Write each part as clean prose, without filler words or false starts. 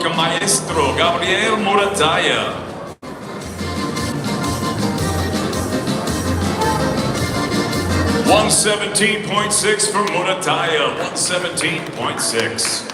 welcome Maestro Gabriel Murataya. $117.6 for Murataya, 117.6.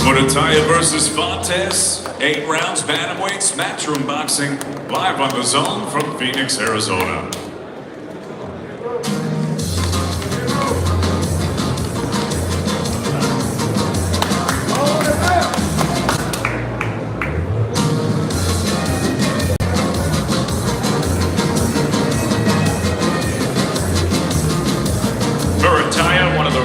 Murataya versus Fontes, 8 rounds, bantamweights, matchroom boxing, live on the zone from Phoenix, Arizona.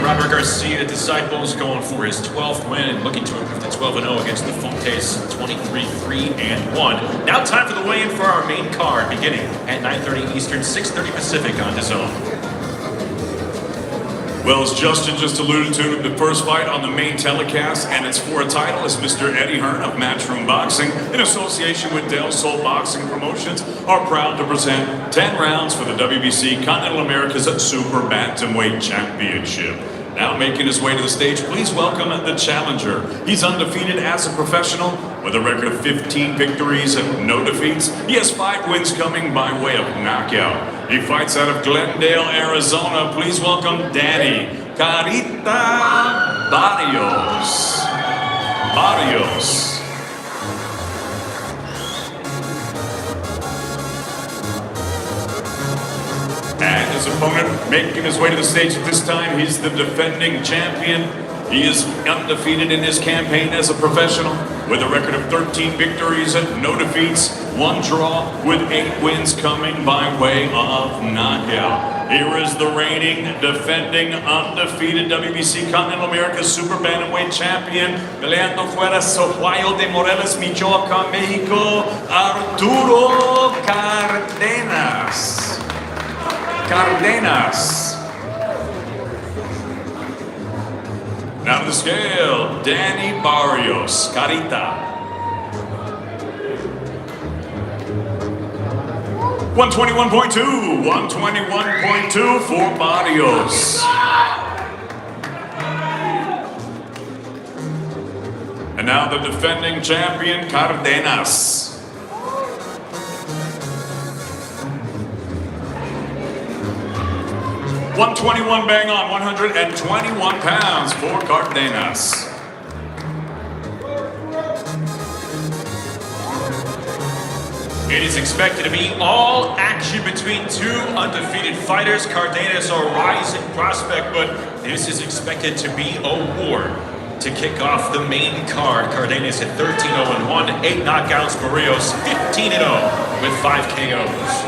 Robert Garcia disciples going for his 12th win and looking to improve to 12-0 against the Fontes 23-3-1. Now time for the weigh-in for our main card, beginning at 9:30 Eastern, 6:30 Pacific on DAZN. Well, as Justin just alluded to, the first fight on the main telecast, and it's for a title, is Mr. Eddie Hearn of Matchroom Boxing, in association with Del Sol Boxing Promotions, are proud to present 10 rounds for the WBC Continental America's Super Bantamweight Championship. Now making his way to the stage, please welcome the challenger. He's undefeated as a professional with a record of 15 victories and no defeats. He has 5 wins coming by way of knockout. He fights out of Glendale, Arizona. Please welcome Danny Carita Barrios. And his opponent making his way to the stage at this time, he's the defending champion. He is undefeated in his campaign as a professional with a record of 13 victories and no defeats, 1 draw with 8 wins coming by way of knockout. Here is the reigning, defending, undefeated WBC Continental America Super Bantamweight Champion, peleando fuera Sohuayo de Morelos, Michoacán, Mexico, Arturo Cardenas. Now to the scale, Danny Barrios, Carita. 121.2 for Barrios. And now the defending champion, Cardenas. 121 bang on, 121 pounds for Cardenas. It is expected to be all action between 2 undefeated fighters. Cardenas are a rising prospect, but this is expected to be a war. To kick off the main card, Cardenas at 13-0-1, 8 knockouts, Barrios 15-0 with 5 KOs.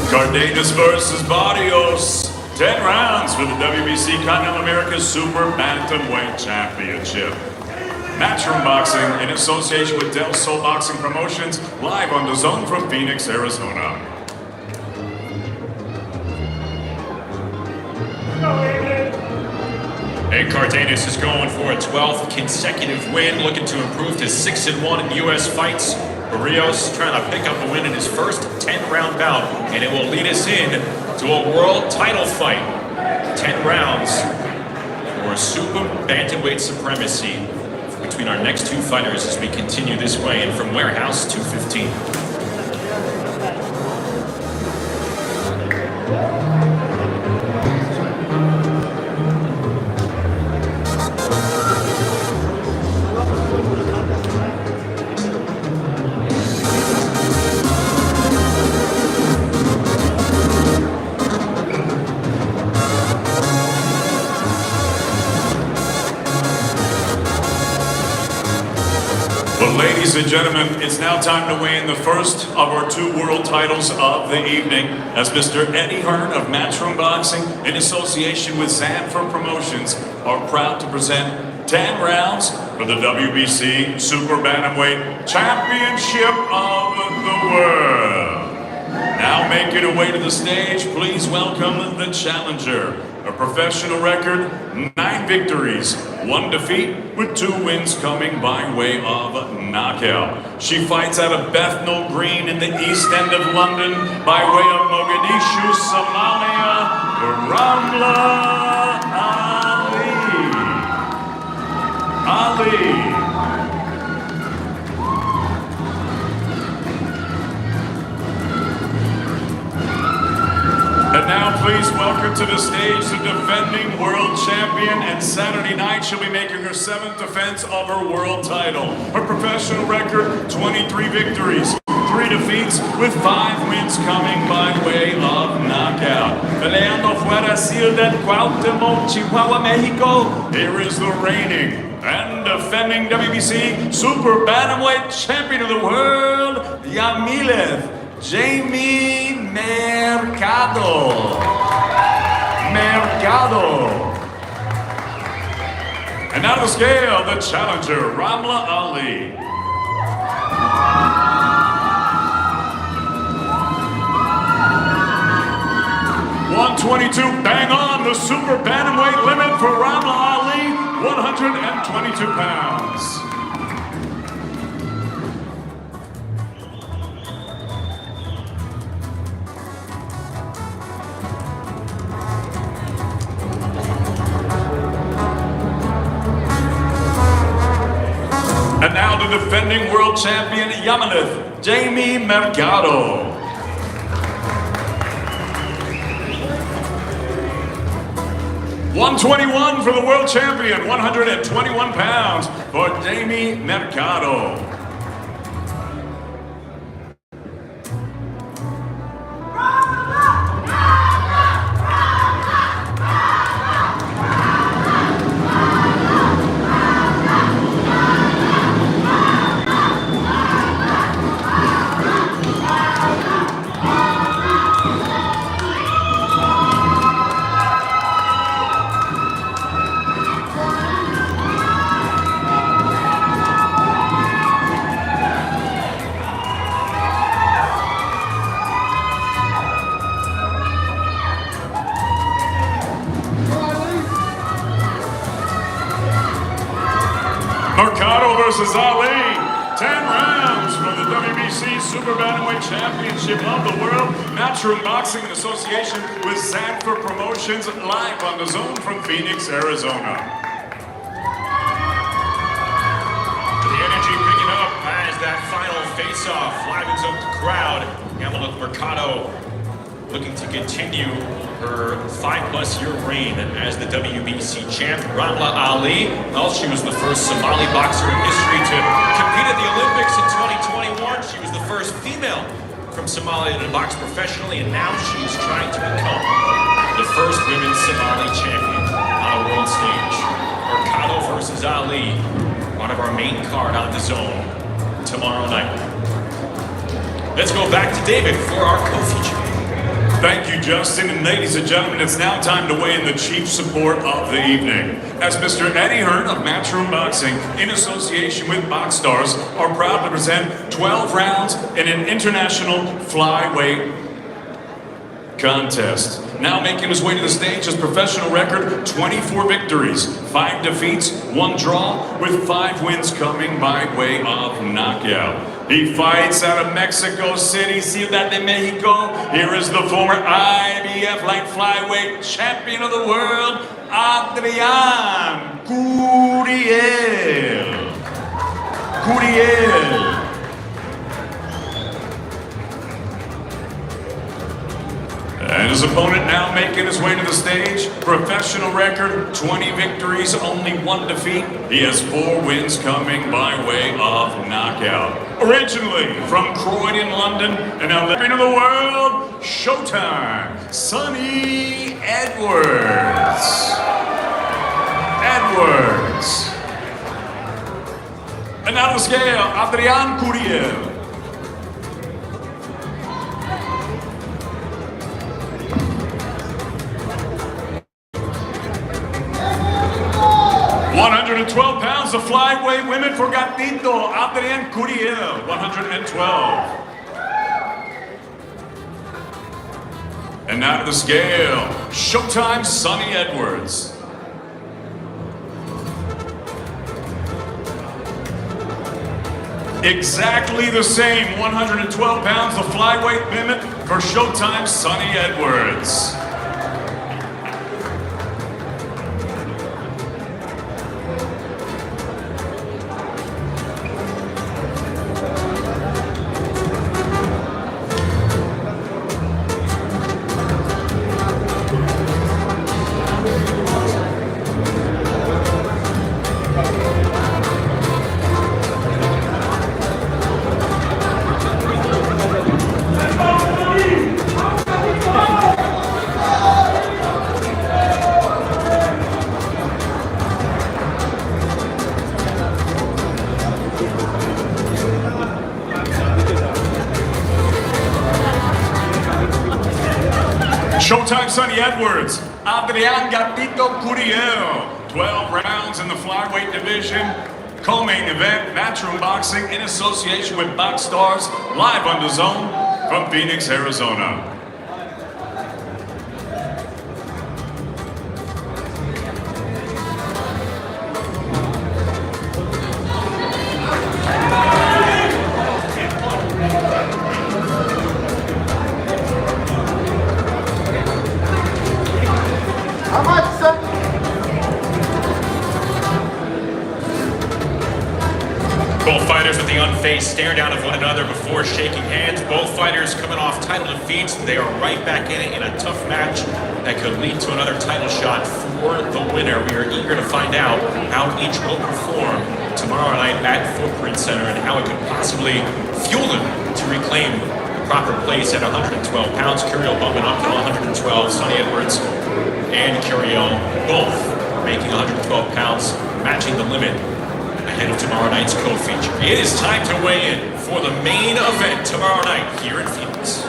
Cardenas versus Barrios. 10 rounds for the WBC Continental America Super Bantamweight Championship. Matchroom Boxing in association with Del Sol Boxing Promotions, live on DAZN from Phoenix, Arizona. And Cardenas is going for a 12th consecutive win, looking to improve to 6-1 in U.S. fights. Barrios trying to pick up a win in his first 10-round bout, and it will lead us in to a world title fight. 10 rounds for Super Bantamweight supremacy between our next 2 fighters as we continue this way in from Warehouse 215. Well, ladies and gentlemen, it's now time to weigh in the first of our two world titles of the evening, as Mr. Eddie Hearn of Matchroom Boxing, in association with Sanford Promotions, are proud to present 10 rounds for the WBC Super Bantamweight Championship of the World. Now making her way to the stage, please welcome the challenger. A professional record, 9 victories, 1 defeat, with 2 wins coming by way of knockout. She fights out of Bethnal Green in the East End of London by way of Mogadishu, Somalia, Ramla Ali. And now please welcome to the stage the defending world champion, and Saturday night she'll be making her 7th defense of her world title. Her professional record, 23 victories, 3 defeats, with 5 wins coming by way of knockout. Peleando fuera Ciudad Cuauhtémoc, Chihuahua, Mexico, here is the reigning and defending WBC Super Bantamweight Champion of the World, Yamileth Jamie Mercado. And now to the scale, the challenger, Ramla Ali. .122, bang on the Super Bantamweight limit for Ramla Ali, 122 pounds. And now the defending world champion, Yamileth Jamie Mercado. .121 for the world champion, 121 pounds for Jamie Mercado. Mercado versus Ali, 10 rounds for the WBC Super Bantamweight Championship of the World. Matchroom Boxing in association with Sanford Promotions, live on the zone from Phoenix, Arizona. The energy picking up as that final face-off livens up the crowd. Yamileth Mercado looking to continue her 5+ year reign as the WBC champ. Ramla Ali, well, she was the first Somali boxer in history to compete at the Olympics in 2021. She was the first female from Somalia to box professionally, and now she's trying to become the first women's Somali champion on a world stage. Mercado versus Ali, one of our main card on the zone tomorrow night. Let's go back to David for our co-feature. Thank you, Justin, and ladies and gentlemen, it's now time to weigh in the chief support of the evening, as Mr. Eddie Hearn of Matchroom Boxing, in association with Box Stars, are proud to present 12 rounds in an international flyweight contest. Now making his way to the stage, his professional record, 24 victories, 5 defeats, 1 draw, with 5 wins coming by way of knockout. He fights out of Mexico City, Ciudad de Mexico. Here is the former IBF light flyweight champion of the world, Adrian Curiel. And his opponent now making his way to the stage. Professional record, 20 victories, only 1 defeat. He has 4 wins coming by way of knockout. Originally from Croydon, London, and now champion of the world, Showtime, Sonny Edwards. And now the scale, Adrian Curiel. 112 pounds, the flyweight women for Gatito, Adrian Curiel, 112. And now to the scale, Showtime Sonny Edwards. Exactly the same, 112 pounds, the flyweight women for Showtime Sonny Edwards. Showtime Sonny Edwards, Adrian Gatito Curiel, 12 rounds in the flyweight division. Co-main event, Matchroom Boxing in association with Box Stars, live on the Zone from Phoenix, Arizona. Both fighters with the unfazed stare down of one another before shaking hands. Both fighters coming off title defeats. They are right back in it in a tough match that could lead to another title shot for the winner. We are eager to find out how each will perform tomorrow night at Footprint Center and how it could possibly fuel them to reclaim the proper place at 112 pounds. Curiel bumping up to 112. Sonny Edwards and Curiel both making 112 pounds, matching the limit ahead of tomorrow night's co-feature. It is time to weigh in for the main event tomorrow night here in Phoenix.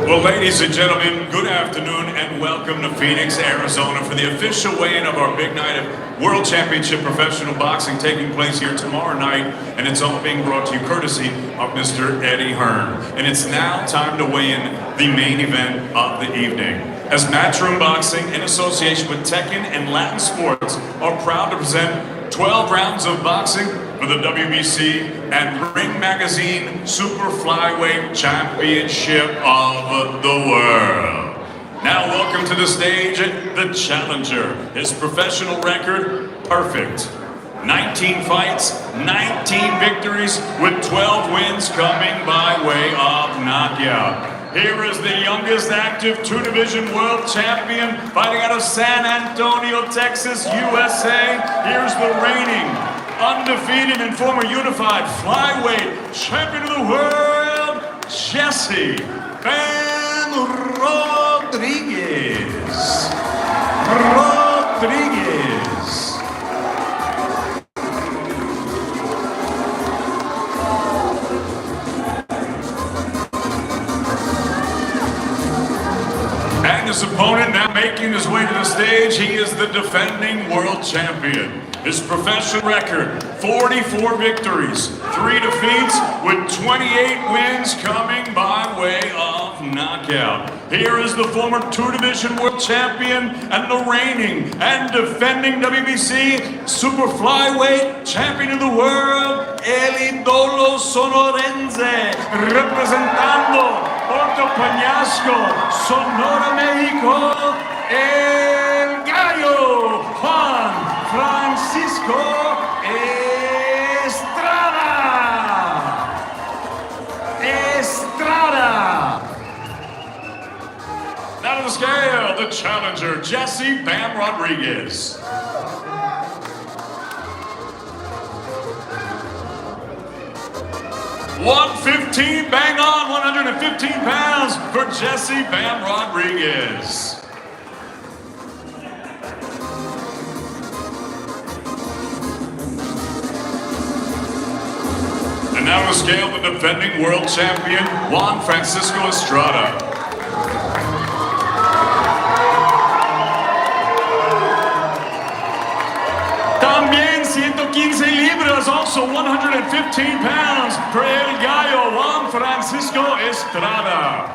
Well, ladies and gentlemen, good afternoon and welcome to Phoenix, Arizona for the official weigh-in of our big night of World Championship Professional Boxing taking place here tomorrow night, and it's all being brought to you courtesy of Mr. Eddie Hearn. And it's now time to weigh in the main event of the evening. As Matchroom Boxing, in association with Tekken and Latin Sports, are proud to present 12 rounds of boxing for the WBC and Ring Magazine Super Flyweight Championship of the World. Now welcome to the stage, the challenger. His professional record, perfect. 19 fights, 19 victories, with 12 wins coming by way of knockout. Here is the youngest active two-division world champion fighting out of San Antonio, Texas, USA. Here's the reigning, undefeated and former unified flyweight champion of the world, Jessie Bam Rodriguez. And his opponent now making his way to the stage, he is the defending world champion. His professional record, 44 victories, 3 defeats, with 28 wins coming by way of knockout. Here is the former two-division world champion and the reigning and defending WBC Super Flyweight Champion of the World, El Idolo Sonorense, representando Puerto Peñasco, Sonora, México, El Gallo, Juan Francisco Estrada. Now to the scale, the challenger, Jessie Bam Rodriguez. $115, bang on, 115 pounds for Jessie Bam Rodriguez. And now to scale the defending world champion, Juan Francisco Estrada. También 115 libras, also 115 pounds, for El Gallo, Juan Francisco Estrada.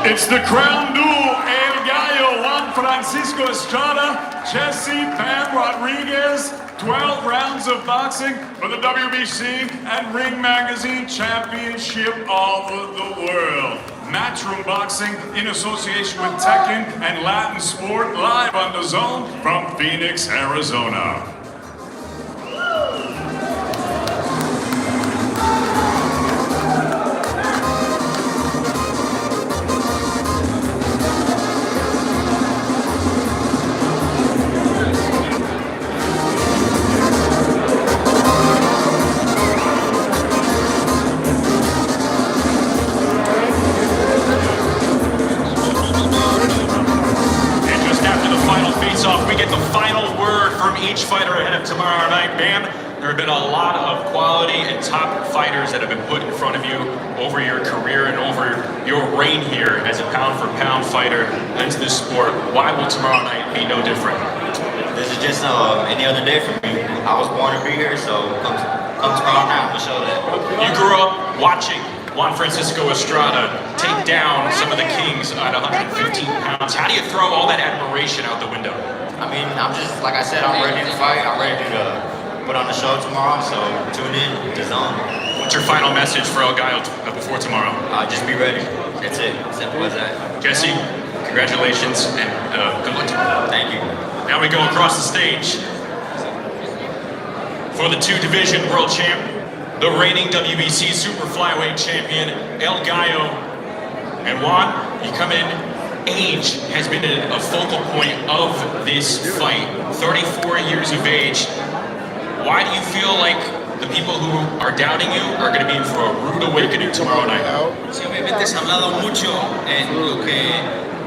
It's the crown duel, El Gallo, Juan Francisco Estrada, Jessie Bam Rodriguez. 12 rounds of boxing for the WBC and Ring Magazine Championship of the world. Matchroom Boxing in association with Tekken and Latin Sport, live on the Zone from Phoenix, Arizona. We get the final word from each fighter ahead of tomorrow night. Bam, there have been a lot of quality and top fighters that have been put in front of you over your career and over your reign here as a pound-for-pound fighter into this sport. Why will tomorrow night be no different? This is just any other day for me. I was born to be here, so come tomorrow night, we'll show that. You grew up watching Juan Francisco Estrada take down some of the kings at 115 pounds. How do you throw all that admiration out the window? I mean, I'm just, like I said, I'm ready to fight. I'm ready to put on the show tomorrow, so tune in to Zone. What's your final message for El Gallo before tomorrow? Just be ready. That's it. Simple as that. Jesse, congratulations and good luck tomorrow. Thank you. Now we go across the stage for the two-division world champ, the reigning WBC Super Flyweight champion, El Gallo. And Juan, you come in. Age has been a focal point of this fight. 34 years of age. Why do you feel like the people who are doubting you are going to be in for a rude awakening tomorrow night? Sí, obviamente se ha hablado mucho en lo que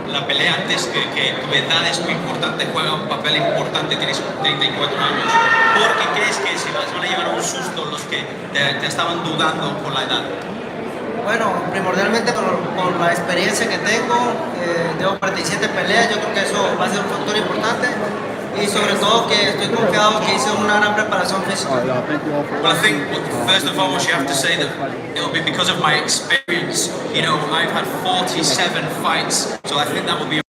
la pelea antes que tu edad es muy importante, juega un papel importante, tienes 34 años. ¿Por qué crees que se van a llevar un susto los que te estaban dudando por la edad? Bueno, primordialmente por la experiencia que tengo, tengo 47 peleas, yo creo que eso va a ser un factor importante y sobre todo que estoy confiado que hice una gran preparación física. Well, I think first and foremost you have to say that it'll be because of my experience. You know, I've had 47 fights, so I think that will be